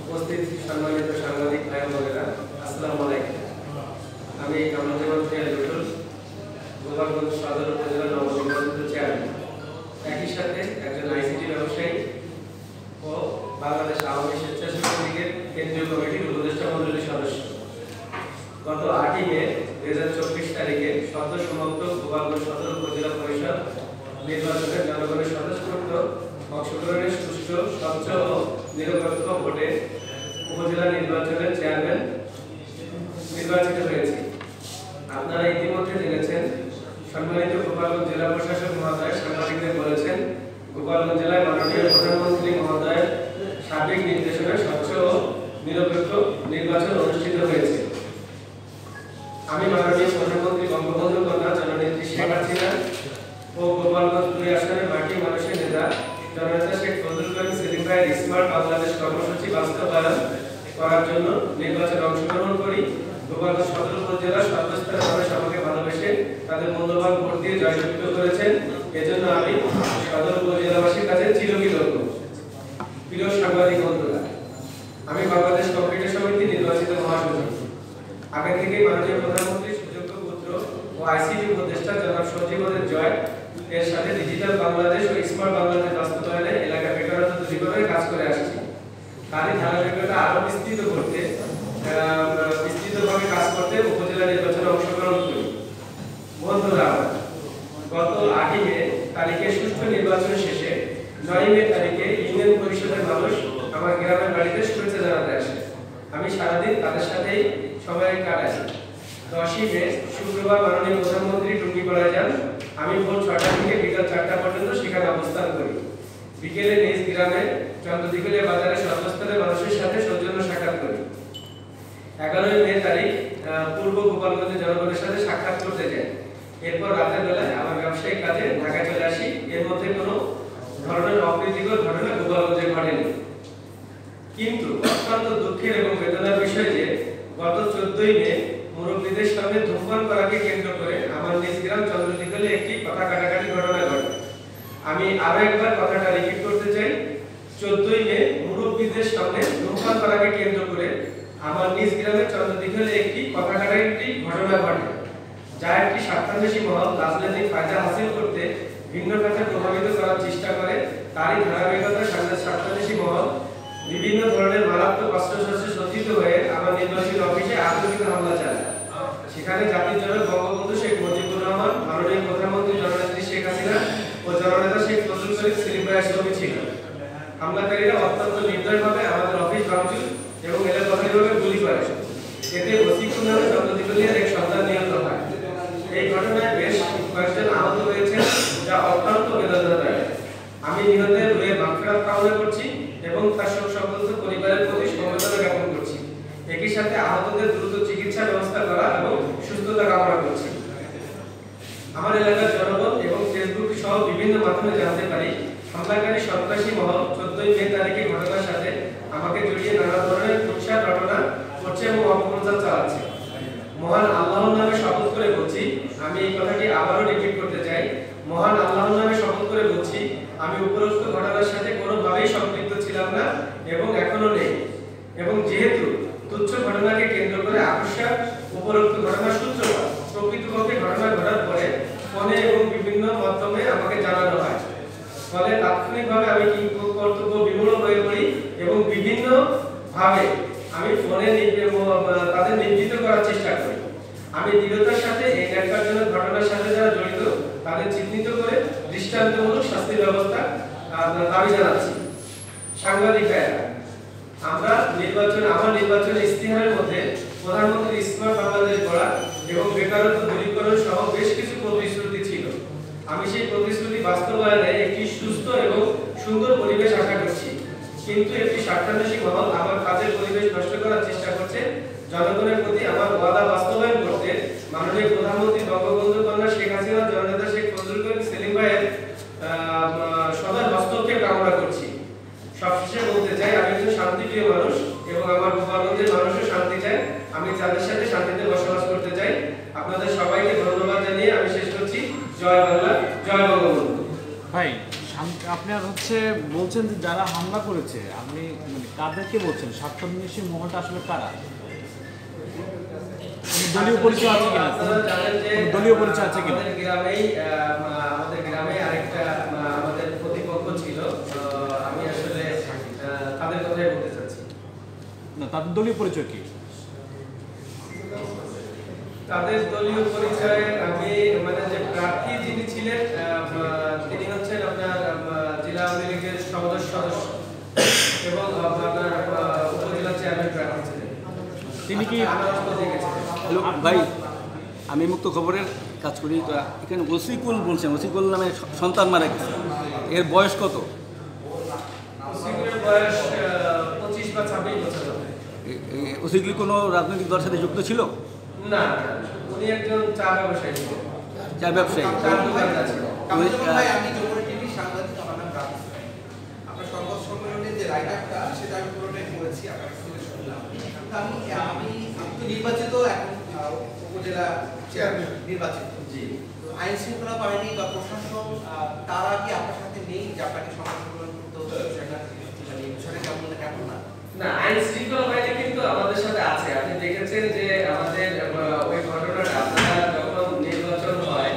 উপস্থিত সম্মানিত সাংবাদিক ভাই বোনেরা, আসসালামু আলাইকুম। আমি কামরুজ্জামান লুটুল, গোপালগঞ্জ সদর উপজেলা নবনির্বাচিত চেয়ারম্যান, একই সাথে একজন আইসিটি ব্যবসায়ী ও বাংলাদেশ আওয়ামী স্বেচ্ছাসেবক লীগের কেন্দ্রীয় কমিটির উপদেষ্টা মণ্ডলীর সদস্য। গত 8 মে 2024 তারিখে সদ্য সমাপ্ত গোপালগঞ্জ সদর উপজেলা পরিষদ নির্বাচনের জনগণের স্বতঃস্ফূর্ত অংশগ্রহণের সুষ্ঠু, স্বচ্ছ ও নিরপেক্ষ ভোটে উপজেলা নির্বাচনের চেয়ারম্যান নির্বাচিত হয়েছে। আপনারা ইতিমধ্যে জেনেছেন, সম্মানিত গোপালগঞ্জ জেলা প্রশাসক মহোদয় সাংবাদিকদের বলেছেন, গোপালগঞ্জ জেলায় মাননীয় প্রধানমন্ত্রী মহোদয়ের সার্বিক নির্দেশনায় স্বচ্ছ ও নিরপেক্ষ নির্বাচন অনুষ্ঠিত হয়েছে। আমি মাননীয় প্রধানমন্ত্রী বঙ্গবন্ধু কন্যা জননেত্রী শেখ হাসিনা ও গোপালগঞ্জ 2 আসনের মাটি মানুষের নেতা জননেতা শেখ ফজলুল করিম সেলিম ভাইয়ের স্মার্ট বাংলাদেশ কর্মসূচি বাস্তবায়ন করার জন্য নির্বাচনে অংশগ্রহণ করি। গোপালগঞ্জ সদর উপজেলার সর্বস্তরের মানুষ আমাকে ভালোবেসে তাদের মূল্যবান ভোট দিয়ে জয়যুক্ত করেছেন। এজন্য আমি সদর উপজেলাবাসীর কাছে চিরকৃতজ্ঞ। প্রিয় সাংবাদিক বন্ধুরা, আমি বাংলাদেশ কম্পিউটার সমিতি নির্বাচিত মহাসচিব। আগে থেকেই মাননীয় প্রধানমন্ত্রীর সুযোগ্য পুত্র ও আইসিটি উপদেষ্টা জনাব সজীবদের জয় এর সাথে ডিজিটাল বাংলাদেশ ও স্মার্ট বাংলাদেশ বাস্তবায়নে এলাকা বেকারত্ব দূরীকরণে কাজ করে আসছি। তারই ধারাবাহিকতা আরো বিস্তৃতভাবে কাজ করতে উপজেলা নির্বাচনে অংশগ্রহণ করি। বন্ধুরা, গত 8 মে তারিখে সুষ্ঠু নির্বাচন শেষে 9 মে তারিখে ইউনিয়ন পরিষদের মানুষ আমার গ্রামের বাড়িতে শুভেচ্ছা জানাতে আসে। আমি সারাদিন তাদের সাথেই সময় কাটাই। 10 মে শুক্রবার মাননীয় প্রধানমন্ত্রী টুঙ্গিপাড়ায় যান। আমি ভোর 6টা থেকে বিকাল 4টা পর্যন্ত সেখানে অবস্থান করি। বিকেলে নিজ গ্রামে চন্দ্রদিঘলিয়া বাজারে সর্বস্তরের মানুষের সাথে সৌজন্য সাক্ষাৎ করি। 11 মে তারিখ পূর্ব গোপালগঞ্জের জনগণের সাথে সাক্ষাৎ করতে যাই। এরপর রাতের বেলায় আমার ব্যবসায়িক কাজে ঢাকায় চলে আসি। এর মধ্যে কোনো ধরনের অপ্রীতিকর ঘটনা গোপালগঞ্জে ঘটেনি। কিন্তু অত্যন্ত দুঃখের এবং বেদনার বিষয় যে গত 14 মে মুরব্বীদের সামনে ধূমপান করাকে কেন্দ্র করে আমার নিজ গ্রাম চন্দ্রদিঘলে একটি কথা কাটাকাটি ঘটনা ঘটে। আমি আরো একবার কথাটা রিপিট করতে চাই। 14 মে মুরব্বীদের সামনে ধূমপান করাকে কেন্দ্র করে আমার নিজ গ্রামের চন্দ্রদিঘলে একটি কথা কাটাকাটি ঘটনা ঘটে, যা একটি স্বার্থান্বেষী মহল রাজনৈতিক ফায়দা হাসিল করতে ভিন্ন খাতে প্রভাবিত করার চেষ্টা করে। তারই ধারাবাহিকতায় স্বার্থান্বেষী মহল বিভিন্ন ধরনের মারাত্মক অস্ত্রশস্ত্রে সজ্জিত হয়ে আমার নির্বাচনী অফিসে আক্রমিত হামলা চালায়। সেখানে জাতির জনক বঙ্গবন্ধু শেখ মুজিবুর রহমান, মাননীয় প্রধানমন্ত্রী জননেত্রী শেখ হাসিনা ও জননেতা শেখ ফজলুল করিম সেলিম ভাইয়ের ছবি ছিল। হামলাকারীরা অত্যন্ত নির্দয়ভাবে আমাদের অফিস ভাঙচুর এবং এলোপাতাড়িভাবে গুলি করে। এতে ওসিকুর নামে চন্দ্রদিঘলিয়ার এক সন্তান নিহত হয়। এই ঘটনায় বেশ কয়েকজন আহত হয়েছে, যা অত্যন্ত বেদনাদায়ক। আমি নিহতের রুহে মাগফিরাত কামনা করছি এবং তার শোক সংতপ্ত পরিবারের প্রতি সমবেদনা জ্ঞাপন করছি। একই সাথে আহতদের দ্রুত চিকিৎসা ব্যবস্থা করা এবং সুস্থতা কামনা করছি। আমার এলাকার জনগণ এবং ফেসবুক সহ বিভিন্ন মাধ্যমে জানতে পারি, হামলাকারী সন্ত্রাসী মহল 14 মে তারিখে ঘটনার সাথে আমাকে জড়িয়ে নানা ধরনের কুৎসা রটনা করছে এবং অপপ্রচার চালাচ্ছে। মহান আল্লাহর নামে শপথ করে বলছি, আমি এই কথাটি আবারও রিপিট করতে চাই, মহান আল্লাহর নামে শপথ করে বলছি, আমি উপরোক্ত ঘটনার সাথে কোনোভাবেই সম্পৃক্ত ছিলাম না এবং এখনো নেই। এবং যেহেতু তুচ্ছ ঘটনাকে কেন্দ্র করে আকস্মিক উপরোক্ত ঘটনার সূত্রপাত প্রকৃতপক্ষে ঘটনা ঘটার পরে ফোনে এবং বিভিন্ন মাধ্যমে আমাকে জানানো হয়, ফলে তাৎক্ষণিকভাবে আমি কি কর্তব্য বিমূঢ় হয়ে পড়ি এবং বিভিন্ন ভাবে আমি ফোনে তাদের নিবৃত্ত করার চেষ্টা করি। আমি দৃঢ়তার সাথে এই ন্যাক্কারজনক ঘটনার সাথে যারা জড়িত তাদের চিহ্নিত করে দৃষ্টান্তমূলক শাস্তির ব্যবস্থা দাবি জানাচ্ছি। সাংবাদিক ভাইয়েরা, আমার নির্বাচনের ইস্তিহারের মধ্যে প্রধানমন্ত্রী স্মার্ট বাংলাদেশ গড়া এবং বেকারত্ব দূরীকরণ সহ বেশ কিছু প্রতিশ্রুতি ছিল। আমি সেই প্রতিশ্রুতি বাস্তবায়নে একটি সুস্থ এবং সুন্দর পরিবেশ আশা করছি, কিন্তু একটি স্বার্থান্বেষী মহল আমার কাজের পরিবেশ নষ্ট করার চেষ্টা করছে। জনগণের প্রতি আমার ওয়াদা বাস্তবায়ন করতে মাননীয় প্রধানমন্ত্রী বঙ্গবন্ধু কন্যা শেখ হাসিনা জননেতা শেখ ফজলুল করিম সেলিম ভাইয়ের সদয় হস্তক্ষেপ কামনা করছি। সবশেষে বলতে চাই, আমি একজন শান্তিপ্রিয় মানুষ এবং আমার গোপালগঞ্জের মানুষও শান্তি চায়। আমি তাদের সাথে শান্তিতে বসবাস করতে চাই। আপনাদের সবাইকে ধন্যবাদ জানিয়ে আমি শেষ করছি। জয় বাংলা, জয় বঙ্গবন্ধু। ভাই আপনার হচ্ছে বলছেন যে যারা হামলা করেছে, আপনি মানে কাদেরকে বলছেন? স্বার্থান্বেষী মহলটা আসলে কারা? দলীয় পরিচয় আছে কিনা? দলীয় পরিচয় আছে কিনা? আমাদের গ্রামে আরেকটা আমাদের প্রতিপক্ষ ছিল। আমি আসলে তাদের কথাই বলতে চাচ্ছি। না, তাদের দলীয় পরিচয় কি? তাদের দলীয় পরিচয় আমি মানে যে প্রার্থী যিনি ছিলেন তিনি হচ্ছেন আপনার জেলা আওয়ামী লীগের সদস্য এবং আপনার উপজেলা চেয়ারম্যান প্রার্থী ছিলেন। তিনি কি হ্যালো ভাই, আমি মুক্ত খবরের কাজ করি। তো এখানে ওসিকুল বলছেন, ওসিকুল নামে সন্তান মারা গেছে, এর বয়স কত? ওসিকুলের বয়স 25 বা 26 বছর হবে। ওসিকুল কোনো রাজনৈতিক দলের সাথে যুক্ত ছিল? না, উনি একজন চা ব্যবসায়ী ছিলেন। চা ব্যবসায়ী। আমি যমুনা টিভি সাংবাদিক, আমার নাম রাজু। আপনার সংবাদ সম্মেলনে যে রাইটারটা সেটা আমি পুরোটাই পড়েছি, আপনার সঙ্গে শুনলাম। আমি তো নির্বাচিত, এখন উপজেলা চেয়ারম্যান নির্বাচিত। জি। আইন শৃঙ্খলা বাহিনী বা প্রশাসন তারা কি আপনার সাথে নেই যে আপনাকে সংবাদ সম্মেলন করতে হচ্ছে? সেটা মানে বিষয়টা কেমন না? না, আইন শৃঙ্খলা বাহিনী কিন্তু আমাদের সাথে আছে। আপনি দেখেছেন যে আমাদের ওই ঘটনাটা আপনারা যখন নির্বাচন হয়,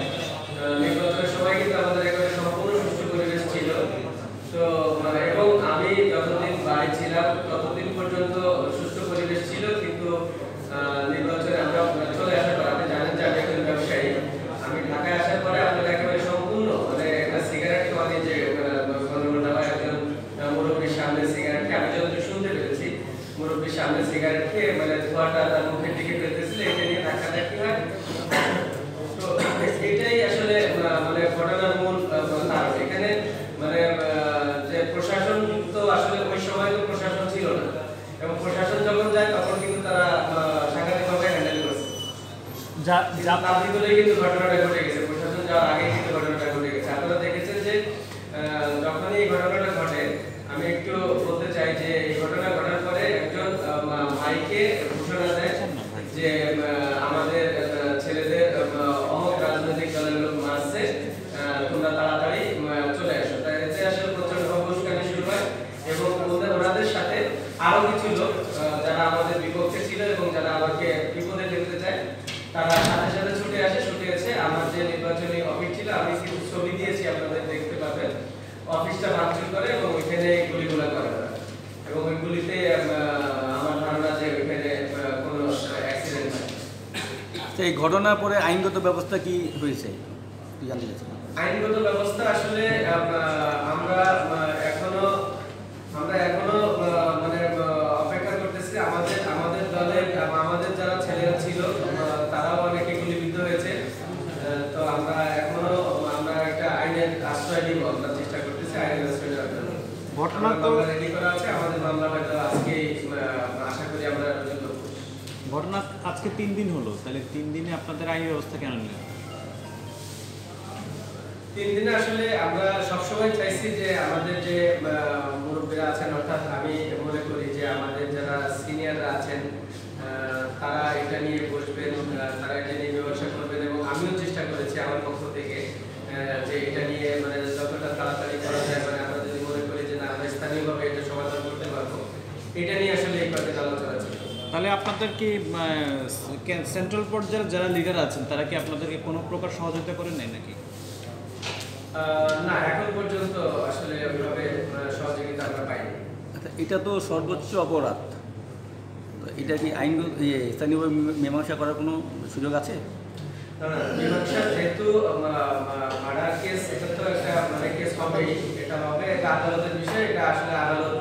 নির্বাচনের সময় কিন্তু আমাদের এখানে সম্পূর্ণ সুষ্ঠু পরিবেশ ছিল। তো এবং আমি যতদিন বাড়ি ছিলাম ততদিন পর্যন্ত সুষ্ঠু পরিবেশ ছিল, কিন্তু নির্বাচনে আমরা চলে আসার পর আপনি জানেন যে আমি একজন ব্যবসায়ী। আমি ঢাকায় আসার পরে আপনারা একেবারে সম্পূর্ণ মানে একটা সিগারেট খাওয়া যে গন্ডগোলটা হয়, একজন মুরব্বীর সামনে সিগারেট খেয়ে, আমি যতটুকু শুনতে পেরেছি, মুরব্বীর সামনে সিগারেট খেয়ে মানে ধোঁয়াটা তার মুখের দিকে ফেলতেছিল, এটা নিয়ে ধাক্কাধাক্কি হয়। তো এটাই আসলে মানে ঘটনার মূল কারণ। এখানে মানে যে প্রশাসন তো আসলে ওই সময় তো প্রশাসন ছিল না, এবং প্রশাসন যখন যায় তখন কিন্তু তারা সাংঘাতিকভাবে হ্যান্ডেল করেছে। তার ভিতরেই কিন্তু ঘটনাটা ঘটে গেছে, প্রশাসন যাওয়ার আগেই কিন্তু ঘটনাটা ঘটে গেছে। আপনারা দেখেছেন যে যখনই এই ঘটনাটা ঘটে, আমি একটু বলতে চাই যে এই ঘটনা ঘটার পরে একজন ভাইকে ঘোষণা দেয় যে আমাদের ছেলেদের অমুক রাজনৈতিক দলের লোক মারছে, তোমরা তাড়াতাড়ি চলে আসো। তাই এতে আসলে প্রচন্ড উস্কানি শুরু হয়, এবং ওনাদের সাথে আরো কিছু লোক যারা আমাদের বিপক্ষে ছিল এবং যারা আমাকে বিপদে ফেলতে চায়, তারা সাথে সাথে ছুটে আসে। ছুটে এসে আমার যে নির্বাচনী অফিস ছিল, আমি কিছু ছবি দিয়েছি, আপনাদের দেখতে পাবেন, অফিসটা ভাঙচুর করে এবং ওইখানে গুলিগুলা করে ওরা। এবং ওই গুলিতে আমার ধারণা যে ওইখানে কোনো অ্যাক্সিডেন্ট হয়। এই ঘটনার পরে আইনগত ব্যবস্থা কি হয়েছে জানতে চাচ্ছি। আইনগত ব্যবস্থা আসলে আমরা এখনো মানে অপেক্ষা করতেছি। আমাদের দলের আমাদের যারা ছেলেরা ছিল তারাও অনেকে গুলিবিদ্ধ হয়েছে। তো আমরা একটা আইনের আশ্রয় নিব, আমরা চেষ্টা করতেছি আইনের আশ্রয় নেওয়ার জন্য। ঘটনা তো রেডি করা আছে, আমাদের মামলা হয়তো আজকে আশা করি আমরা রুজু করব। ঘটনা আজকে 3 দিন হলো, তাহলে 3 দিনে আপনাদের আইনি ব্যবস্থা কেন নিলেন? 3 দিনে আসলে আমরা সবসময় চাইছি যে আমাদের যে মুরব্বীরা আছেন, অর্থাৎ আমি মনে করি যে আমাদের যারা সিনিয়ররা আছেন তারা এটা নিয়ে বসবেন, তারা এটা নিয়ে মীমাংসা করবেন, এবং আমিও চেষ্টা করেছি আমার পক্ষ থেকে যে এটা নিয়ে মানে যতটা তাড়াতাড়ি করা যায়, মানে আমরা যদি মনে করি যে না আমরা স্থানীয়ভাবে এটা সমাধান করতে পারবো, এটা নিয়ে আসলে এই কয়েকদিন আলোচনা ছিল। তাহলে আপনাদের কি সেন্ট্রাল পর্যায়ের যারা লিডার আছেন তারা কি আপনাদেরকে কোনো প্রকার সহযোগিতা করেন নাই নাকি? না, এখন পর্যন্ত আসলে ওইভাবে সহযোগিতা আমরা পাইনি। আচ্ছা, এটা তো সর্বোচ্চ অপরাধ, এটা কি আইন স্থানীয় মীমাংসা করার কোনো সুযোগ আছে? মীমাংসা যেহেতু মার্ডার কেস, এটা তো একটা মানে কেস হবেই, এটা হবে, এটা আদালতের বিষয়। এটা আসলে আদালত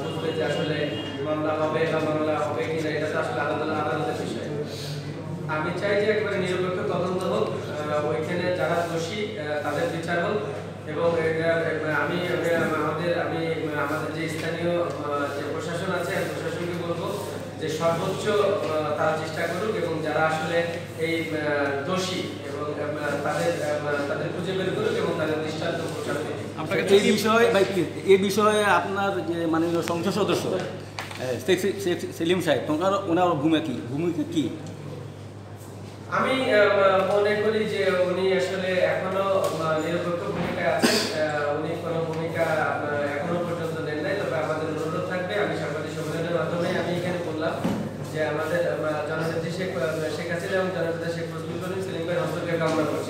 বুঝবে যে আসলে মামলা হবে বা মামলা হবে কিনা, এটা তো আসলে আদালতের বিষয়। আমি চাই যে একেবারে নিরপেক্ষ তদন্ত হোক, ওইখানে যারা দোষী তাদের বিচার হোক, এবং আমাদের যে স্থানীয় যে প্রশাসন আছে, প্রশাসনকে বলবো যে সর্বোচ্চ তারা চেষ্টা করুক, এবং যারা আসলে এই দোষী এবং তাদের খুঁজে বের করুক এবং তাদের দৃষ্টান্ত প্রচার করুক। এই বিষয়ে আপনার যে মাননীয় সংসদ সদস্য সেলিম সাহেব, ওনার ভূমিকা কি? আমি মনে করি যে উনি আসলে এখনো নিরপেক্ষ ভূমিকায় আছেন, উনি কোনো ভূমিকা আমাদের জননেত্রী শেখ হাসিনা এবং জননেতা শেখ মুজিবুর রহমান সেলিম ভাইয়ের হস্তক্ষেপ কামনা করি।